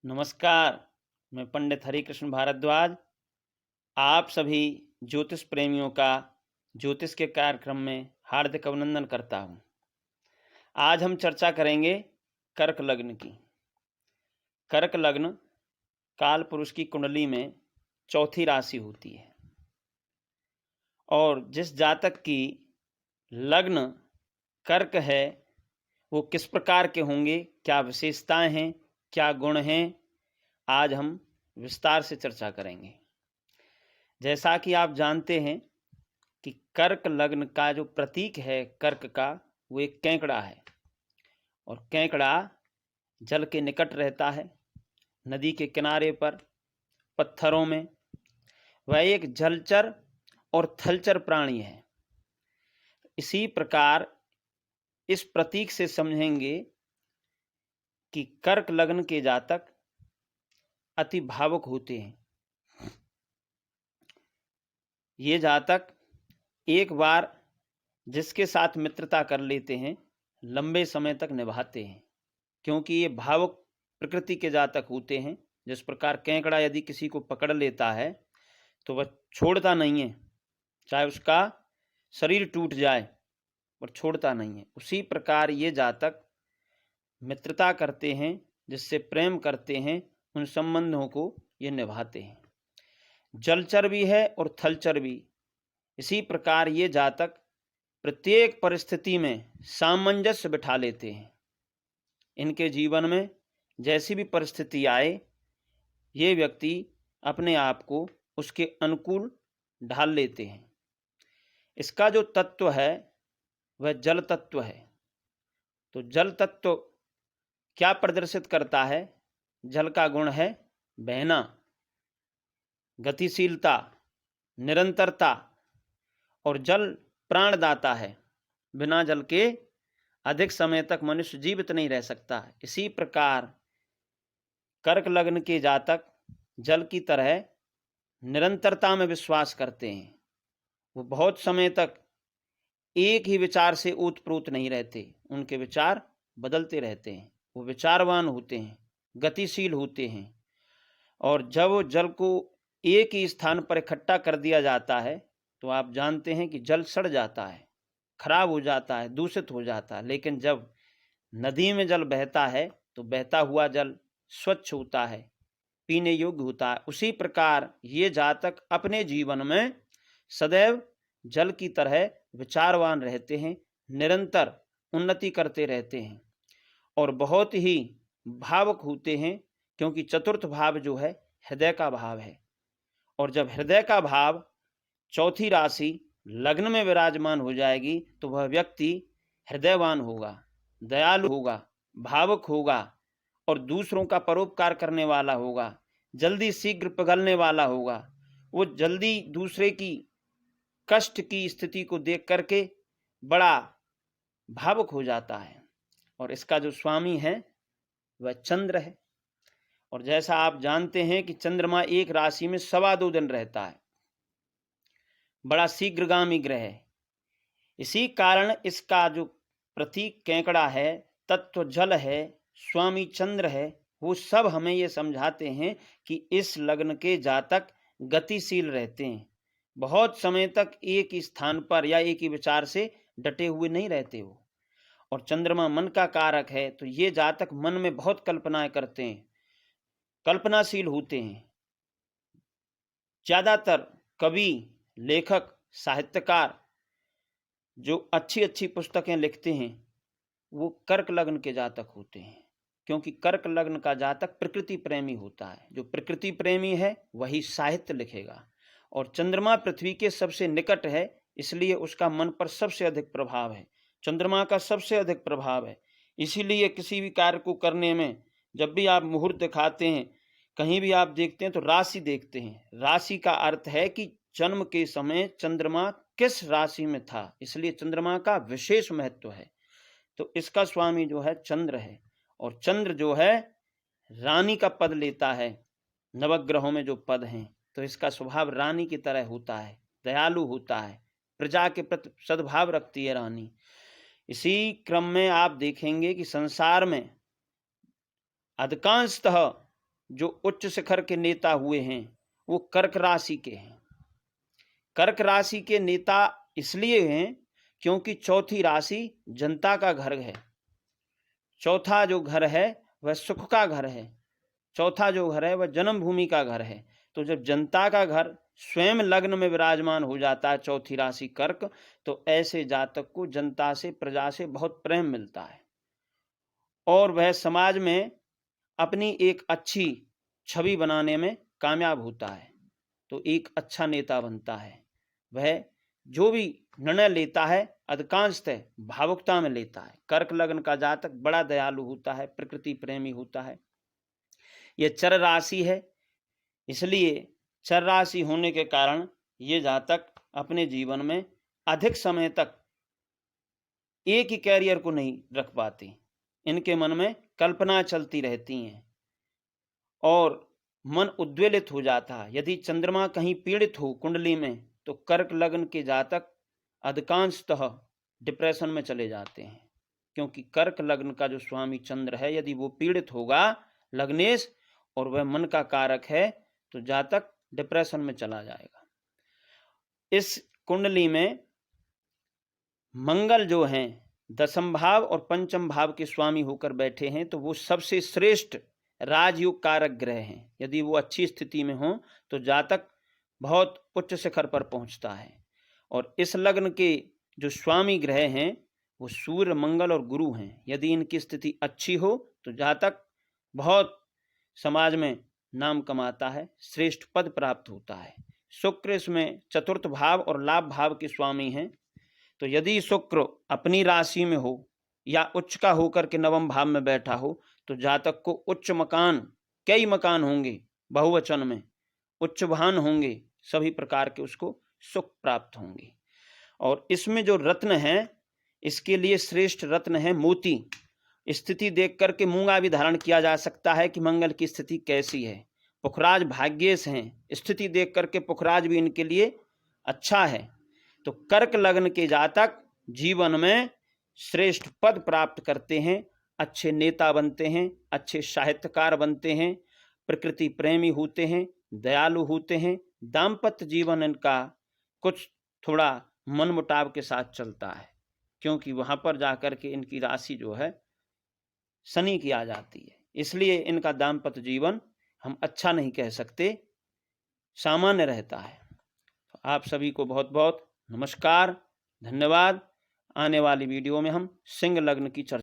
नमस्कार। मैं पंडित हरिकृष्ण भारद्वाज आप सभी ज्योतिष प्रेमियों का ज्योतिष के कार्यक्रम में हार्दिक अभिनंदन करता हूं। आज हम चर्चा करेंगे कर्क लग्न की। कर्क लग्न काल पुरुष की कुंडली में चौथी राशि होती है और जिस जातक की लग्न कर्क है वो किस प्रकार के होंगे, क्या विशेषताएं हैं, क्या गुण हैं, आज हम विस्तार से चर्चा करेंगे। जैसा कि आप जानते हैं कि कर्क लग्न का जो प्रतीक है कर्क का, वो एक केंकड़ा है और केंकड़ा जल के निकट रहता है, नदी के किनारे पर, पत्थरों में। वह एक जलचर और थलचर प्राणी है। इसी प्रकार इस प्रतीक से समझेंगे कि कर्क लग्न के जातक अति भावुक होते हैं। ये जातक एक बार जिसके साथ मित्रता कर लेते हैं लंबे समय तक निभाते हैं, क्योंकि ये भावुक प्रकृति के जातक होते हैं। जिस प्रकार केंकड़ा यदि किसी को पकड़ लेता है तो वह छोड़ता नहीं है, चाहे उसका शरीर टूट जाए पर छोड़ता नहीं है। उसी प्रकार ये जातक मित्रता करते हैं, जिससे प्रेम करते हैं, उन संबंधों को ये निभाते हैं। जलचर भी है और थलचर भी। इसी प्रकार ये जातक प्रत्येक परिस्थिति में सामंजस्य बिठा लेते हैं। इनके जीवन में जैसी भी परिस्थिति आए, ये व्यक्ति अपने आप को उसके अनुकूल ढाल लेते हैं। इसका जो तत्व है वह जल तत्व है। तो जल तत्व क्या प्रदर्शित करता है? जल का गुण है बहना, गतिशीलता, निरंतरता, और जल प्राणदाता है। बिना जल के अधिक समय तक मनुष्य जीवित नहीं रह सकता। इसी प्रकार कर्क लग्न के जातक जल की तरह निरंतरता में विश्वास करते हैं। वो बहुत समय तक एक ही विचार से ओतप्रोत नहीं रहते, उनके विचार बदलते रहते हैं। वो विचारवान होते हैं, गतिशील होते हैं। और जब जल को एक ही स्थान पर इकट्ठा कर दिया जाता है तो आप जानते हैं कि जल सड़ जाता है, खराब हो जाता है, दूषित हो जाता है। लेकिन जब नदी में जल बहता है तो बहता हुआ जल स्वच्छ होता है, पीने योग्य होता है। उसी प्रकार ये जातक अपने जीवन में सदैव जल की तरह विचारवान रहते हैं, निरंतर उन्नति करते रहते हैं और बहुत ही भावुक होते हैं, क्योंकि चतुर्थ भाव जो है हृदय का भाव है। और जब हृदय का भाव चौथी राशि लग्न में विराजमान हो जाएगी तो वह व्यक्ति हृदयवान होगा, दयालु होगा, भावुक होगा और दूसरों का परोपकार करने वाला होगा, जल्दी शीघ्र पिघलने वाला होगा। वो जल्दी दूसरे की कष्ट की स्थिति को देख करके बड़ा भावुक हो जाता है। और इसका जो स्वामी है वह चंद्र है। और जैसा आप जानते हैं कि चंद्रमा एक राशि में 2.25 दिन रहता है, बड़ा शीघ्रगामी ग्रह है। इसी कारण इसका जो प्रतीक केंकड़ा है, तत्व जल है, स्वामी चंद्र है, वो सब हमें ये समझाते हैं कि इस लग्न के जातक गतिशील रहते हैं। बहुत समय तक एक ही स्थान पर या एक ही विचार से डटे हुए नहीं रहते हो। और चंद्रमा मन का कारक है, तो ये जातक मन में बहुत कल्पनाएं करते हैं, कल्पनाशील होते हैं। ज्यादातर कवि, लेखक, साहित्यकार जो अच्छी अच्छी पुस्तकें लिखते हैं वो कर्क लग्न के जातक होते हैं, क्योंकि कर्क लग्न का जातक प्रकृति प्रेमी होता है। जो प्रकृति प्रेमी है वही साहित्य लिखेगा। और चंद्रमा पृथ्वी के सबसे निकट है, इसलिए उसका मन पर सबसे अधिक प्रभाव है, चंद्रमा का सबसे अधिक प्रभाव है। इसीलिए किसी भी कार्य को करने में जब भी आप मुहूर्त दिखाते हैं, कहीं भी आप देखते हैं तो राशि देखते हैं। राशि का अर्थ है कि जन्म के समय चंद्रमा किस राशि में था, इसलिए चंद्रमा का विशेष महत्व है। तो इसका स्वामी जो है चंद्र है। और चंद्र जो है रानी का पद लेता है नवग्रहों में जो पद हैं। तो इसका स्वभाव रानी की तरह होता है, दयालु होता है, प्रजा के प्रति सद्भाव रखती है रानी। इसी क्रम में आप देखेंगे कि संसार में अधिकांशतः जो उच्च शिखर के नेता हुए हैं वो कर्क राशि के हैं। कर्क राशि के नेता इसलिए हैं क्योंकि चौथी राशि जनता का घर है। चौथा जो घर है वह सुख का घर है, चौथा जो घर है वह जन्मभूमि का घर है। तो जब जनता का घर स्वयं लग्न में विराजमान हो जाता है चौथी राशि कर्क, तो ऐसे जातक को जनता से, प्रजा से बहुत प्रेम मिलता है और वह समाज में अपनी एक अच्छी छवि बनाने में कामयाब होता है। तो एक अच्छा नेता बनता है। वह जो भी निर्णय लेता है अधिकांशतः भावुकता में लेता है। कर्क लग्न का जातक बड़ा दयालु होता है, प्रकृति प्रेमी होता है। यह चर राशि है, इसलिए चर राशि होने के कारण ये जातक अपने जीवन में अधिक समय तक एक ही कैरियर को नहीं रख पाते। इनके मन में कल्पना चलती रहती हैं और मन उद्वेलित हो जाता है। यदि चंद्रमा कहीं पीड़ित हो कुंडली में तो कर्क लग्न के जातक अधिकांशतः डिप्रेशन में चले जाते हैं, क्योंकि कर्क लग्न का जो स्वामी चंद्र है यदि वो पीड़ित होगा लग्नेश और वह मन का कारक है तो जातक डिप्रेशन में चला जाएगा। इस कुंडली में मंगल जो हैं दशम भाव और पंचम भाव के स्वामी होकर बैठे हैं, तो वो सबसे श्रेष्ठ राजयोग कारक ग्रह हैं। यदि वो अच्छी स्थिति में हो तो जातक बहुत उच्च शिखर पर पहुंचता है। और इस लग्न के जो स्वामी ग्रह हैं वो सूर्य, मंगल और गुरु हैं। यदि इनकी स्थिति अच्छी हो तो जातक बहुत समाज में नाम कमाता है, श्रेष्ठ पद प्राप्त होता है। शुक्र इसमें चतुर्थ भाव और लाभ भाव के स्वामी हैं। तो यदि शुक्र अपनी राशि में हो या उच्च का होकर के नवम भाव में बैठा हो तो जातक को उच्च मकान, कई मकान होंगे, बहुवचन में उच्च वाहन होंगे, सभी प्रकार के उसको सुख प्राप्त होंगे। और इसमें जो रत्न है इसके लिए श्रेष्ठ रत्न है मोती। स्थिति देख करके मूंगा भी धारण किया जा सकता है कि मंगल की स्थिति कैसी है। पुखराज भाग्येश हैं, स्थिति देख करके पुखराज भी इनके लिए अच्छा है। तो कर्क लग्न के जातक जीवन में श्रेष्ठ पद प्राप्त करते हैं, अच्छे नेता बनते हैं, अच्छे साहित्यकार बनते हैं, प्रकृति प्रेमी होते हैं, दयालु होते हैं। दाम्पत्य जीवन इनका कुछ थोड़ा मनमुटाव के साथ चलता है, क्योंकि वहां पर जाकर के इनकी राशि जो है शनि की आ जाती है, इसलिए इनका दाम्पत्य जीवन हम अच्छा नहीं कह सकते, सामान्य रहता है। तो आप सभी को बहुत बहुत नमस्कार, धन्यवाद। आने वाली वीडियो में हम सिंह लग्न की चर्चा